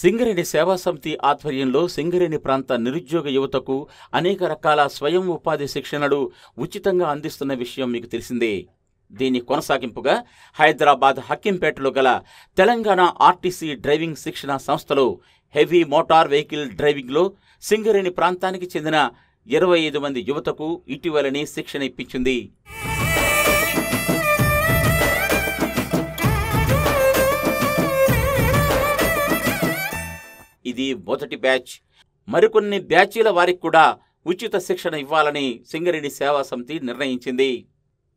సింగరేణి సేవా సమితి ఆధ్వర్యంలో సింగరేణి ప్రాంత నిరుద్యోగ యువతకు అనేక రకాల స్వయం ఉపాధి శిక్షణలు ఉచితంగా అందిస్తున్న విషయం మీకు తెలిసిందే. దీని కొనసాగింపుగా హైదరాబాద్ హక్కింపేటలో గల తెలంగాణ ఆర్టీసీ డ్రైవింగ్ శిక్షణ సంస్థలో హెవీ మోటార్ వెహికల్ డ్రైవింగ్లో సింగరేణి ప్రాంతానికి చెందిన 25 మంది యువతకు ఇటీవలనే శిక్షణ ఇప్పించింది. ఇది మొదటి బ్యాచ్. మరికొన్ని బ్యాచీల వారికి కూడా ఉచిత శిక్షణ ఇవ్వాలని సింగరేణి సేవా సమితి నిర్ణయించింది.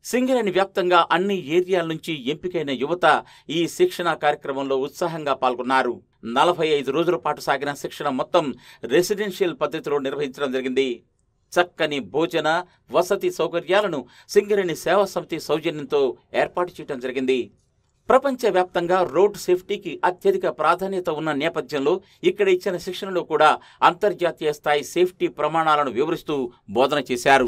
సింగరేణి వ్యాప్తంగా అన్ని ఏరియాల నుంచి ఎంపికైన యువత ఈ శిక్షణ కార్యక్రమంలో ఉత్సాహంగా పాల్గొన్నారు. 45 రోజుల పాటు సాగిన శిక్షణ మొత్తం రెసిడెన్షియల్ పద్ధతిలో నిర్వహించడం జరిగింది. చక్కని భోజన వసతి సౌకర్యాలను సింగరేణి సేవా సమితి సౌజన్యంతో ఏర్పాటు చేయడం జరిగింది. ప్రపంచవ్యాప్తంగా రోడ్ సేఫ్టీకి అత్యధిక ప్రాధాన్యత ఉన్న నేపథ్యంలో ఇక్కడ ఇచ్చిన శిక్షణలో కూడా అంతర్జాతీయ స్థాయి సేఫ్టీ ప్రమాణాలను వివరిస్తూ బోధన చేశారు.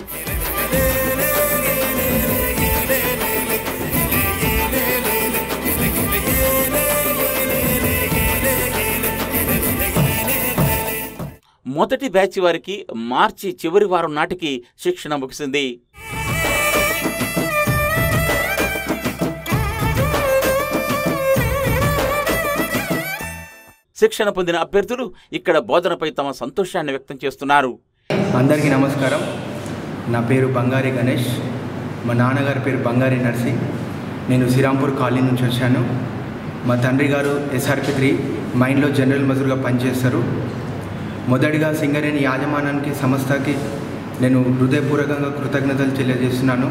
మొదటి బ్యాచ్ వారికి మార్చి చివరి వారం నాటికి శిక్షణ ముగిసింది. శిక్షణ పొందిన అభ్యర్థులు ఇక్కడ బోధనపై తమ సంతోషాన్ని వ్యక్తం చేస్తున్నారు. అందరికీ నమస్కారం. నా పేరు బంగారి గణేష్. మా నాన్నగారి పేరు బంగారి నర్సింగ్. నేను శ్రీరాంపూర్ కాలనీ నుంచి వచ్చాను. మా తండ్రి గారు SRP3 మైన్లో జనరల్ మజూర్గా పనిచేస్తారు. మొదటిగా సింగరేణి యాజమాన్యానికి సంస్థకి నేను హృదయపూర్వకంగా కృతజ్ఞతలు తెలియజేస్తున్నాను.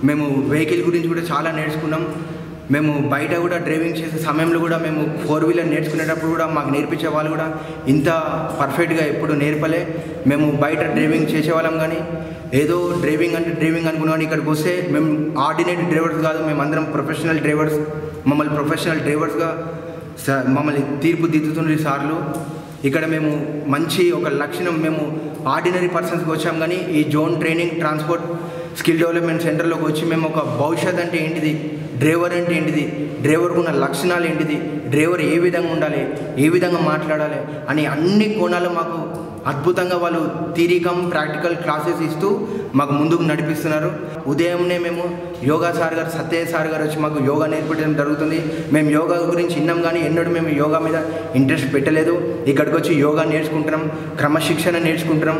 మేము వెహికల్ గురించి కూడా చాలా నేర్చుకున్నాం. మేము బయట కూడా డ్రైవింగ్ చేసే సమయంలో కూడా మేము 4-వీలర్ నేర్చుకునేటప్పుడు కూడా మాకు నేర్పించే వాళ్ళు కూడా ఇంత పర్ఫెక్ట్గా ఎప్పుడు నేర్పలే. మేము బయట డ్రైవింగ్ చేసేవాళ్ళం కానీ ఏదో డ్రైవింగ్ అంటే డ్రైవింగ్ అనుకున్నాం. ఇక్కడికి వస్తే మేము ఆర్డినరీ డ్రైవర్స్ కాదు, మేము అందరం ప్రొఫెషనల్ డ్రైవర్స్. మమ్మల్ని ప్రొఫెషనల్ డ్రైవర్స్గా మమ్మల్ని తీర్పుదిద్దుతున్న సార్లు. ఇక్కడ మేము మంచి ఒక లక్షణం, మేము ఆర్డినరీ పర్సన్స్కి వచ్చాం కానీ ఈ zone training transport skill development సెంటర్లోకి వచ్చి మేము ఒక భవిష్యత్ అంటే ఏంటిది, డ్రైవర్ అంటే ఏంటిది, డ్రైవర్కు ఉన్న లక్షణాలు ఏంటిది, డ్రైవర్ ఏ విధంగా ఉండాలి, ఏ విధంగా మాట్లాడాలి అని అన్ని కోణాలు మాకు అద్భుతంగా వాళ్ళు థియరికం ప్రాక్టికల్ క్లాసెస్ ఇస్తూ మాకు ముందుకు నడిపిస్తున్నారు. ఉదయంనే మేము యోగా సార్ గారు, సత్యయ్య సార్ గారు వచ్చి మాకు యోగా నేర్పించడం జరుగుతుంది. మేము యోగా గురించి విన్నాం కానీ ఎన్నడూ మేము యోగా మీద ఇంట్రెస్ట్ పెట్టలేదు. ఇక్కడికి వచ్చి యోగా నేర్చుకుంటున్నాం, క్రమశిక్షణ నేర్చుకుంటున్నాం.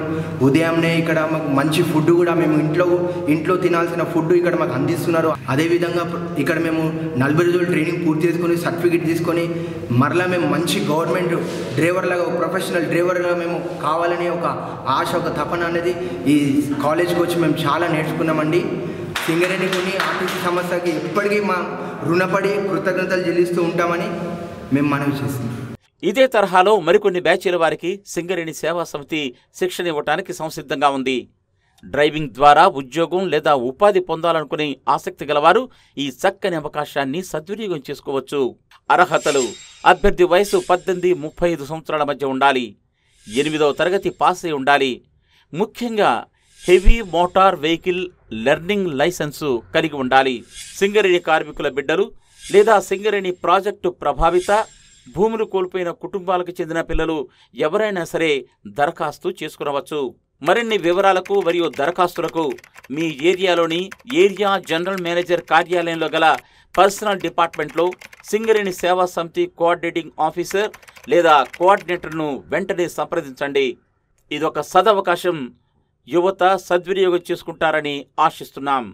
ఉదయంనే ఇక్కడ మాకు మంచి ఫుడ్ కూడా మేము ఇంట్లో తినాల్సిన ఫుడ్ ఇక్కడ మాకు అందిస్తున్నారు. అదేవిధంగా ఇక్కడ మేము 40 రోజులు ట్రైనింగ్ పూర్తి చేసుకొని సర్టిఫికేట్ తీసుకొని మరలా మేము మంచి గవర్నమెంట్ డ్రైవర్లాగా, ప్రొఫెషనల్ డ్రైవర్గా మేము కావాలనే ఒక ఆశ, ఒక తపన అనేది ఈ కాలేజ్కి వచ్చి మేము చాలా నేర్చుకున్నామండి. సింగరేణి కొన్ని ఆర్టీసీ సంస్థకి ఎప్పటికీ మా రుణపడి కృతజ్ఞతలు చెల్లిస్తూ ఉంటామని మేము మనవి చేస్తున్నాం. ఇదే తరహాలో మరికొన్ని బ్యాచీల వారికి సింగరేణి సేవా సమితి శిక్షణ ఇవ్వడానికి సంసిద్ధంగా ఉంది. డ్రైవింగ్ ద్వారా ఉద్యోగం లేదా ఉపాధి పొందాలనుకునే ఆసక్తి గలవారు ఈ చక్కని అవకాశాన్ని సద్వినియోగం చేసుకోవచ్చు. అర్హతలు: అభ్యర్థి వయసు 18-35 సంవత్సరాల మధ్య ఉండాలి. 8వ తరగతి పాస్ అయి ఉండాలి. ముఖ్యంగా heavy motor vehicle learning licence కలిగి ఉండాలి. సింగరేణి కార్మికుల బిడ్డలు లేదా సింగరేణి ప్రాజెక్టు ప్రభావిత, భూములు కోల్పోయిన కుటుంబాలకు చెందిన పిల్లలు ఎవరైనా సరే దరఖాస్తు చేసుకునవచ్చు. మరిన్ని వివరాలకు మరియు దరఖాస్తులకు మీ ఏరియాలోని ఏరియా జనరల్ మేనేజర్ కార్యాలయంలో గల పర్సనల్ డిపార్ట్మెంట్లో సింగరేణి సేవా సమితి కోఆర్డినేటింగ్ ఆఫీసర్ లేదా కోఆర్డినేటర్ను వెంటనే సంప్రదించండి. ఇదొక సదవకాశం. యువత సద్వినియోగం చేసుకుంటారని ఆశిస్తున్నాం.